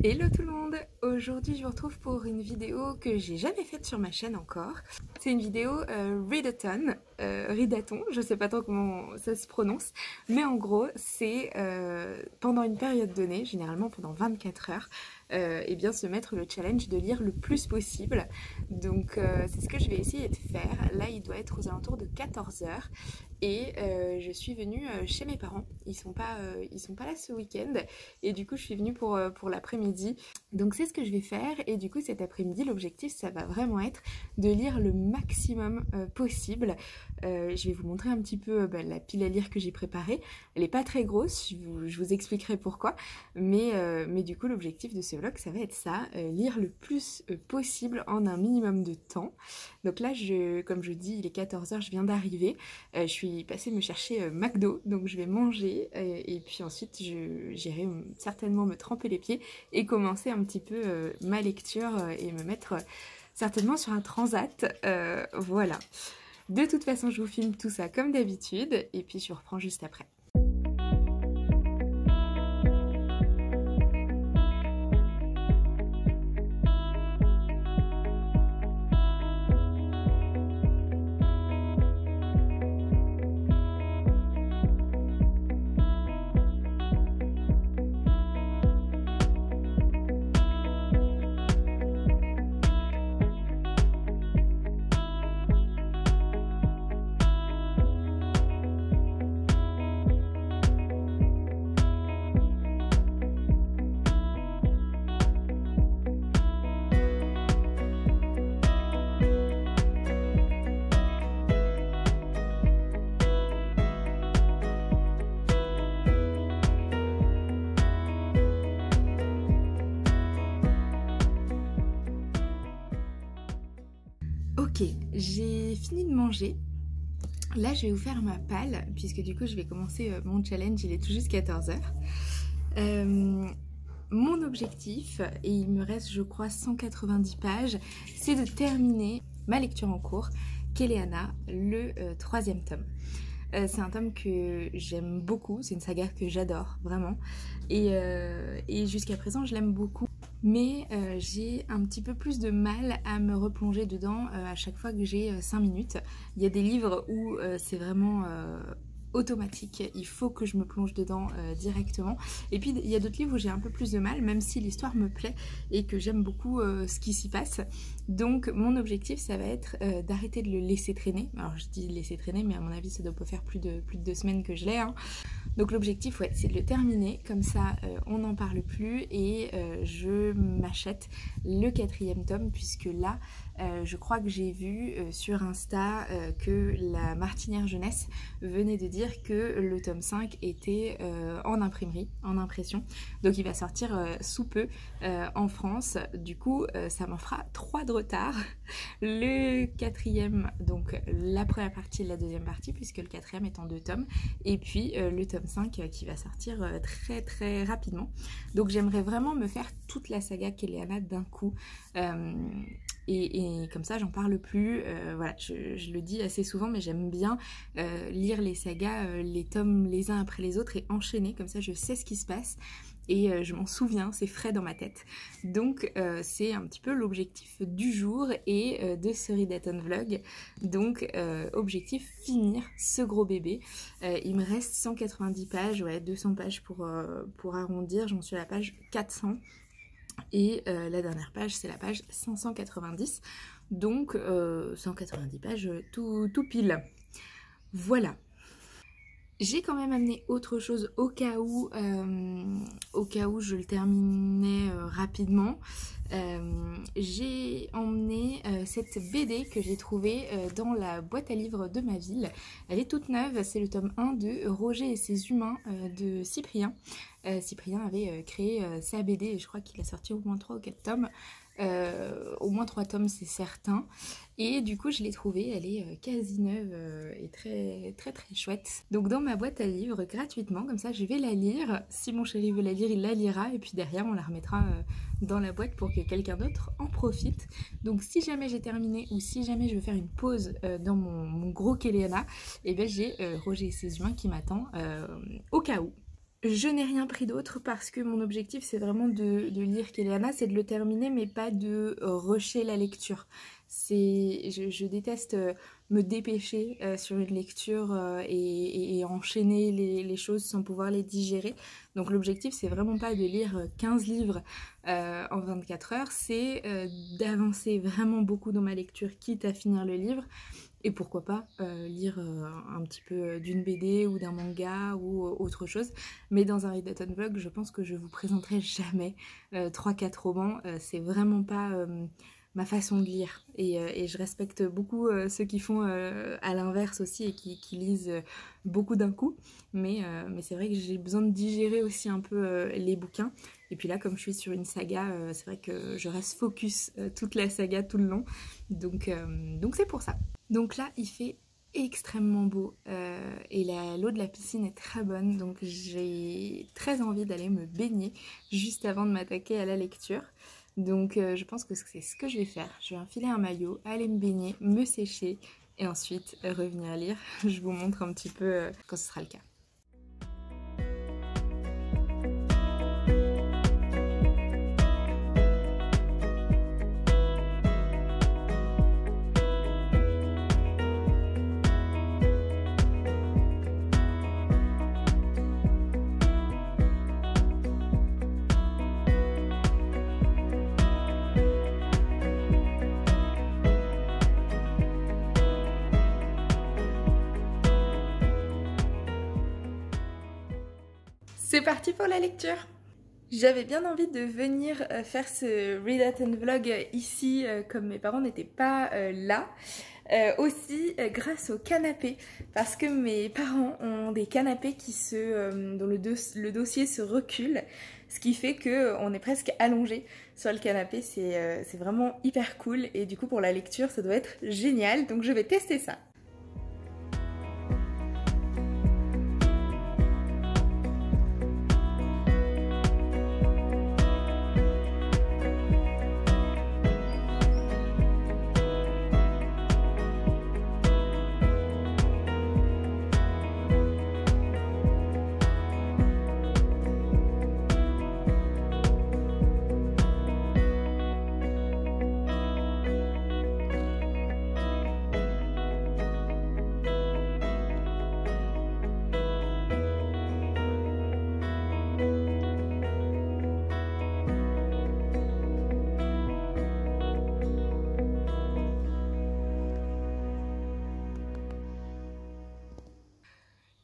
Hello tout le monde! Aujourd'hui je vous retrouve pour une vidéo que j'ai jamais faite sur ma chaîne encore. C'est une vidéo readathon, readathon, je sais pas trop comment ça se prononce, mais en gros c'est pendant une période donnée, généralement pendant 24 heures, et bien se mettre le challenge de lire le plus possible. Donc c'est ce que je vais essayer de faire. Là il doit être aux alentours de 14 heures et je suis venue chez mes parents. Ils sont pas là ce week-end et du coup je suis venue pour l'après-midi. Donc c'est ce que je vais faire et du coup cet après-midi l'objectif ça va vraiment être de lire le maximum possible. Je vais vous montrer un petit peu la pile à lire que j'ai préparée. Elle est pas très grosse, je vous expliquerai pourquoi, mais du coup l'objectif de ce vlog ça va être ça, lire le plus possible en un minimum de temps. Donc là comme je dis il est 14 heures, je viens d'arriver, je suis passée me chercher McDo, donc je vais manger et puis ensuite j'irai certainement me tremper les pieds et commencer un petit peu ma lecture et me mettre certainement sur un transat, voilà. De toute façon je vous filme tout ça comme d'habitude et puis je reprends juste après. Ok, j'ai fini de manger. Là, je vais vous faire ma palle, puisque du coup, je vais commencer mon challenge. Il est tout juste 14 heures. Mon objectif, et il me reste, je crois, 190 pages, c'est de terminer ma lecture en cours, Kéléana, le 3e tome. C'est un tome que j'aime beaucoup, c'est une saga que j'adore, vraiment. Et jusqu'à présent, je l'aime beaucoup. Mais j'ai un petit peu plus de mal à me replonger dedans à chaque fois que j'ai 5 minutes. Il y a des livres où c'est vraiment automatique, il faut que je me plonge dedans directement. Et puis il y a d'autres livres où j'ai un peu plus de mal, même si l'histoire me plaît et que j'aime beaucoup ce qui s'y passe. Donc mon objectif ça va être d'arrêter de le laisser traîner. Alors je dis laisser traîner, mais à mon avis ça doit pas faire plus de 2 semaines que je l'ai, hein. Donc l'objectif ouais, c'est de le terminer, comme ça on n'en parle plus et je m'achète le 4e tome, puisque là je crois que j'ai vu sur Insta que la Martinière Jeunesse venait de dire que le tome 5 était en imprimerie, en impression. Donc il va sortir sous peu en France. Du coup ça m'en fera 3 de retard. Le 4e, donc la première partie et la 2e partie, puisque le 4e est en 2 tomes. Et puis le tome 5 qui va sortir très très rapidement. Donc j'aimerais vraiment me faire toute la saga Kéléana d'un coup. Et comme ça j'en parle plus, voilà, je le dis assez souvent, mais j'aime bien lire les sagas, les tomes les uns après les autres et enchaîner, comme ça je sais ce qui se passe et je m'en souviens, c'est frais dans ma tête. Donc c'est un petit peu l'objectif du jour et de ce readathon vlog. Donc objectif, finir ce gros bébé. Il me reste 190 pages, ouais, 200 pages pour arrondir, j'en suis à la page 400. Et la dernière page c'est la page 590, donc 190 pages tout pile. Voilà. J'ai quand même amené autre chose au cas où je le terminais rapidement. J'ai emmené cette BD que j'ai trouvée dans la boîte à livres de ma ville. Elle est toute neuve, c'est le tome 1 de Roger et ses humains de Cyprien. Cyprien avait créé sa BD et je crois qu'il a sorti au moins 3 ou 4 tomes. Au moins 3 tomes c'est certain, et du coup je l'ai trouvée, elle est quasi neuve et très très très chouette. Donc dans ma boîte à livres gratuitement, comme ça je vais la lire, si mon chéri veut la lire il la lira et puis derrière on la remettra dans la boîte pour que quelqu'un d'autre en profite. Donc si jamais j'ai terminé ou si jamais je veux faire une pause dans mon gros Kéléana, et bien j'ai Roger et ses humains qui m'attend au cas où. Je n'ai rien pris d'autre parce que mon objectif c'est vraiment de lire Kéléana, c'est de le terminer mais pas de rusher la lecture. Je déteste me dépêcher sur une lecture et enchaîner les choses sans pouvoir les digérer. Donc l'objectif c'est vraiment pas de lire 15 livres en 24 heures, c'est d'avancer vraiment beaucoup dans ma lecture quitte à finir le livre. Et pourquoi pas lire un petit peu d'une BD ou d'un manga ou autre chose. Mais dans un Read That Vlog, je pense que je vous présenterai jamais 3-4 romans. C'est vraiment pas ma façon de lire. Et je respecte beaucoup ceux qui font à l'inverse aussi et qui lisent beaucoup d'un coup. Mais c'est vrai que j'ai besoin de digérer aussi un peu les bouquins. Et puis là, comme je suis sur une saga, c'est vrai que je reste focus toute la saga tout le long. Donc c'est pour ça. Donc là, il fait extrêmement beau et l'eau de la piscine est très bonne. Donc j'ai très envie d'aller me baigner juste avant de m'attaquer à la lecture. Donc je pense que c'est ce que je vais faire. Je vais enfiler un maillot, aller me baigner, me sécher et ensuite revenir lire. Je vous montre un petit peu quand ce sera le cas. C'est parti pour la lecture. J'avais bien envie de venir faire ce Read That Vlog ici, comme mes parents n'étaient pas là. Aussi grâce au canapé, parce que mes parents ont des canapés dont le dossier se recule, ce qui fait qu'on est presque allongé sur le canapé. C'est vraiment hyper cool et du coup pour la lecture ça doit être génial, donc je vais tester ça.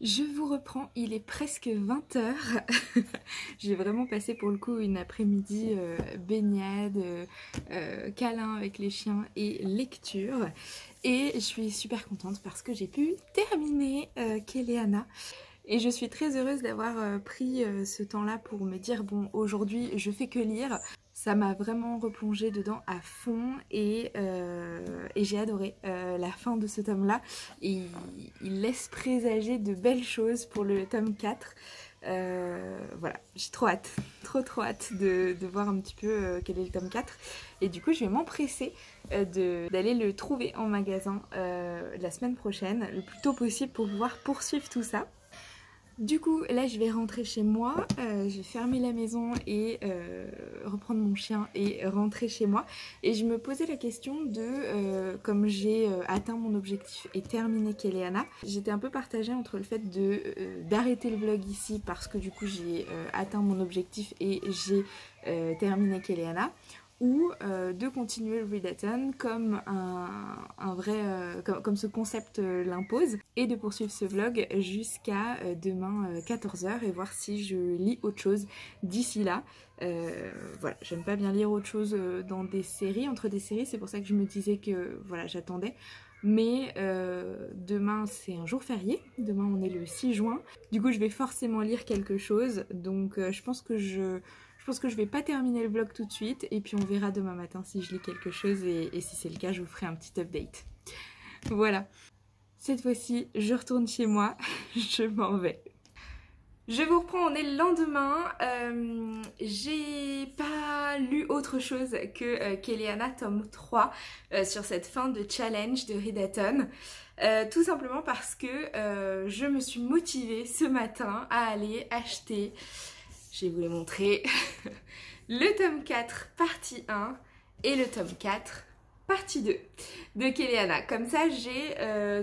Je vous reprends, il est presque 20 h. J'ai vraiment passé pour le coup une après-midi baignade, câlin avec les chiens et lecture. Et je suis super contente parce que j'ai pu terminer Kéléana. Et je suis très heureuse d'avoir pris ce temps-là pour me dire bon, aujourd'hui je fais que lire. Ça m'a vraiment replongée dedans à fond et j'ai adoré la fin de ce tome-là. Et il laisse présager de belles choses pour le tome 4. Voilà, j'ai trop hâte, trop hâte de voir un petit peu quel est le tome 4. Et du coup, je vais m'empresser d'aller le trouver en magasin la semaine prochaine, le plus tôt possible pour pouvoir poursuivre tout ça. Du coup, là je vais rentrer chez moi, je vais fermer la maison et reprendre mon chien et rentrer chez moi. Et je me posais la question de, comme j'ai atteint mon objectif et terminé Kéléana, j'étais un peu partagée entre le fait d'arrêter le vlog ici parce que du coup j'ai atteint mon objectif et j'ai terminé Kéléana, ou de continuer le readathon comme comme ce concept l'impose, et de poursuivre ce vlog jusqu'à demain 14 h et voir si je lis autre chose d'ici là. Voilà, j'aime pas bien lire autre chose dans des séries, entre des séries, c'est pour ça que je me disais que voilà, j'attendais. Mais demain c'est un jour férié, demain on est le 6 juin, du coup je vais forcément lire quelque chose, donc je pense que je vais pas terminer le vlog tout de suite et puis on verra demain matin si je lis quelque chose et si c'est le cas je vous ferai un petit update. Voilà, cette fois-ci je retourne chez moi, je m'en vais. Je vous reprends, on est le lendemain, j'ai pas lu autre chose que Kéléana tome 3 sur cette fin de challenge de Readathon. Tout simplement parce que je me suis motivée ce matin à aller acheter, je vais vous les montrer, le tome 4 partie 1 et le tome 4 partie 2 de Kéléana. Comme ça j'ai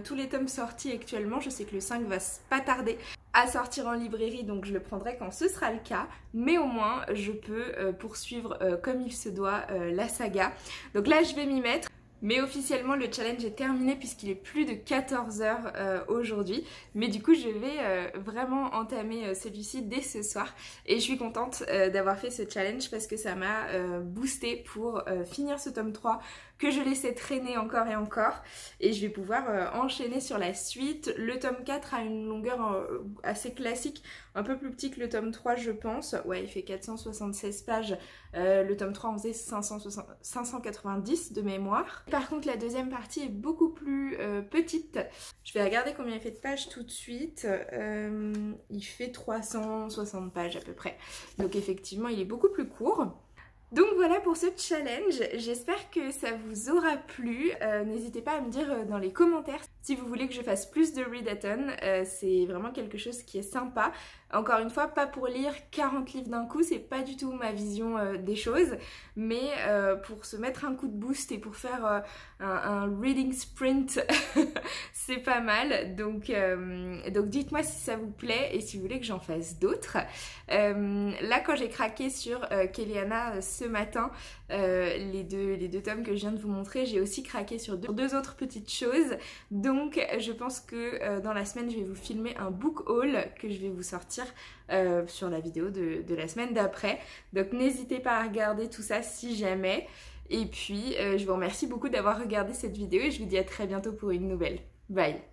tous les tomes sortis actuellement. Je sais que le 5 va pas tarder à sortir en librairie, donc je le prendrai quand ce sera le cas, mais au moins je peux poursuivre comme il se doit la saga. Donc là je vais m'y mettre. Mais officiellement le challenge est terminé puisqu'il est plus de 14 h aujourd'hui. Mais du coup je vais vraiment entamer celui-ci dès ce soir. Et je suis contente d'avoir fait ce challenge parce que ça m'a boosté pour finir ce tome 3 que je laissais traîner encore et encore. Et je vais pouvoir enchaîner sur la suite. Le tome 4 a une longueur assez classique, un peu plus petit que le tome 3 je pense. Ouais, il fait 476 pages. Le tome 3 en faisait 590 de mémoire. Par contre la deuxième partie est beaucoup plus petite. Je vais regarder combien il fait de pages tout de suite. Il fait 360 pages à peu près. Donc effectivement il est beaucoup plus court. Donc voilà pour ce challenge, j'espère que ça vous aura plu. N'hésitez pas à me dire dans les commentaires si vous voulez que je fasse plus de Readathon. C'est vraiment quelque chose qui est sympa. Encore une fois, pas pour lire 40 livres d'un coup, c'est pas du tout ma vision des choses, mais pour se mettre un coup de boost et pour faire un reading sprint, c'est pas mal. Donc dites-moi si ça vous plaît et si vous voulez que j'en fasse d'autres. Là, quand j'ai craqué sur Kéléana ce matin, les deux tomes que je viens de vous montrer, j'ai aussi craqué sur deux autres petites choses. Donc je pense que dans la semaine, je vais vous filmer un book haul que je vais vous sortir sur la vidéo de la semaine d'après. Donc n'hésitez pas à regarder tout ça si jamais. Et puis je vous remercie beaucoup d'avoir regardé cette vidéo et je vous dis à très bientôt pour une nouvelle. Bye!